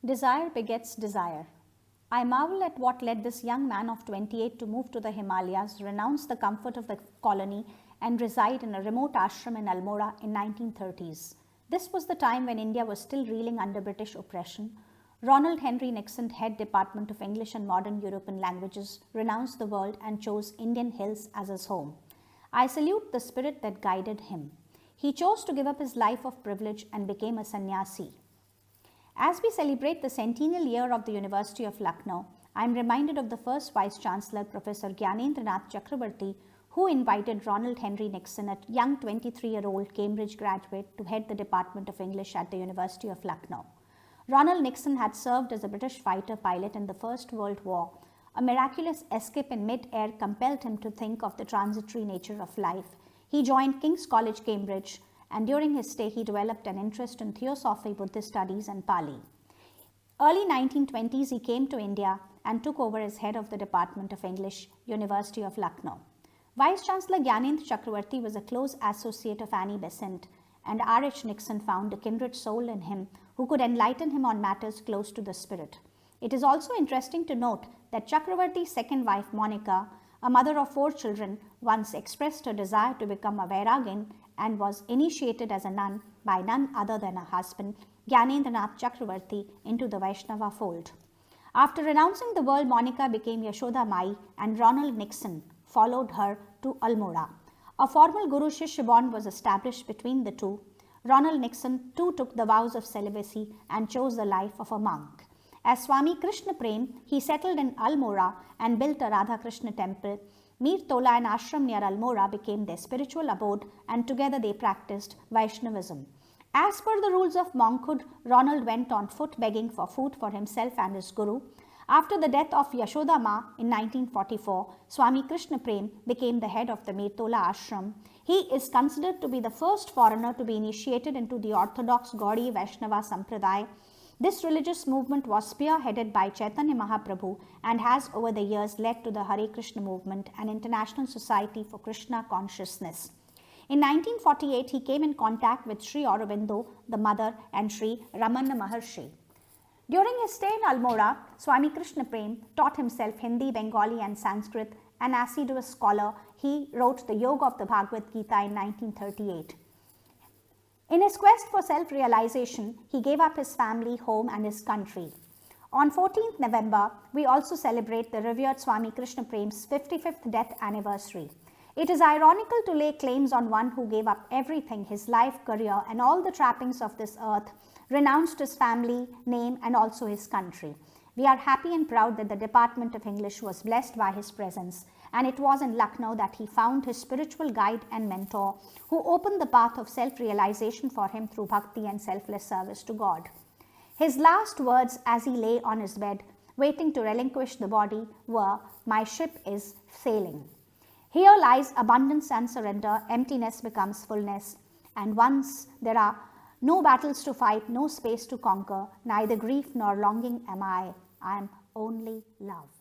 Desire begets desire. I marvel at what led this young man of 28 to move to the Himalayas, renounce the comfort of the colony, and reside in a remote ashram in Almora in 1930s. This was the time when India was still reeling under British oppression. Ronald Henry Nixon, head Department of English and Modern European Languages, renounced the world and chose Indian hills as his home. I salute the spirit that guided him. He chose to give up his life of privilege and became a sannyasi. As we celebrate the centennial year of the University of Lucknow, I am reminded of the first Vice Chancellor, Professor Gyanendranath Chakrabarti, who invited Ronald Henry Nixon, a young 23-year-old Cambridge graduate, to head the Department of English at the University of Lucknow. Ronald Nixon had served as a British fighter pilot in the First World War. A miraculous escape in mid-air compelled him to think of the transitory nature of life. He joined King's College, Cambridge, and during his stay he developed an interest in Theosophy, Buddhist studies and Pali. Early 1920s he came to India and took over as head of the Department of English, University of Lucknow. Vice-Chancellor Gyanendra Chakrabarti was a close associate of Annie Besant, and R.H. Nixon found a kindred soul in him who could enlighten him on matters close to the spirit. It is also interesting to note that Chakrabarti's second wife, Monica, a mother of 4 children, once expressed her desire to become a Vairagin and was initiated as a nun by none other than her husband, Gyanendranath Chakrabarti, into the Vaishnava fold. After renouncing the world, Monica became Yashoda Mai, and Ronald Nixon followed her to Almora. A formal Guru-Shishya bond was established between the two. Ronald Nixon too took the vows of celibacy and chose the life of a monk. As Swami Krishna Prem, he settled in Almora and built a Radha Krishna temple. Mir Tola, an ashram near Almora, became their spiritual abode, and together they practiced Vaishnavism. As per the rules of monkhood, Ronald went on foot begging for food for himself and his guru. After the death of Yashoda Ma in 1944, Swami Krishna Prem became the head of the Mir Tola ashram. He is considered to be the first foreigner to be initiated into the orthodox Gaudiya Vaishnava Sampradaya. This religious movement was spearheaded by Chaitanya Mahaprabhu and has over the years led to the Hare Krishna movement, an international society for Krishna consciousness. In 1948, he came in contact with Sri Aurobindo, the mother, and Sri Ramana Maharshi. During his stay in Almora, Swami Krishna Prem taught himself Hindi, Bengali and Sanskrit. An assiduous scholar, he wrote the Yoga of the Bhagavad Gita in 1938. In his quest for self-realization, he gave up his family, home and his country. On 14th November, we also celebrate the revered Swami Krishna Prem's 55th death anniversary. It is ironical to lay claims on one who gave up everything, his life, career and all the trappings of this earth, renounced his family, name and also his country. We are happy and proud that the Department of English was blessed by his presence, and it was in Lucknow that he found his spiritual guide and mentor who opened the path of self-realization for him through bhakti and selfless service to God. His last words as he lay on his bed, waiting to relinquish the body, were, "My ship is sailing." Here lies abundance and surrender, emptiness becomes fullness, and once there are no battles to fight, no space to conquer, neither grief nor longing am I am only love.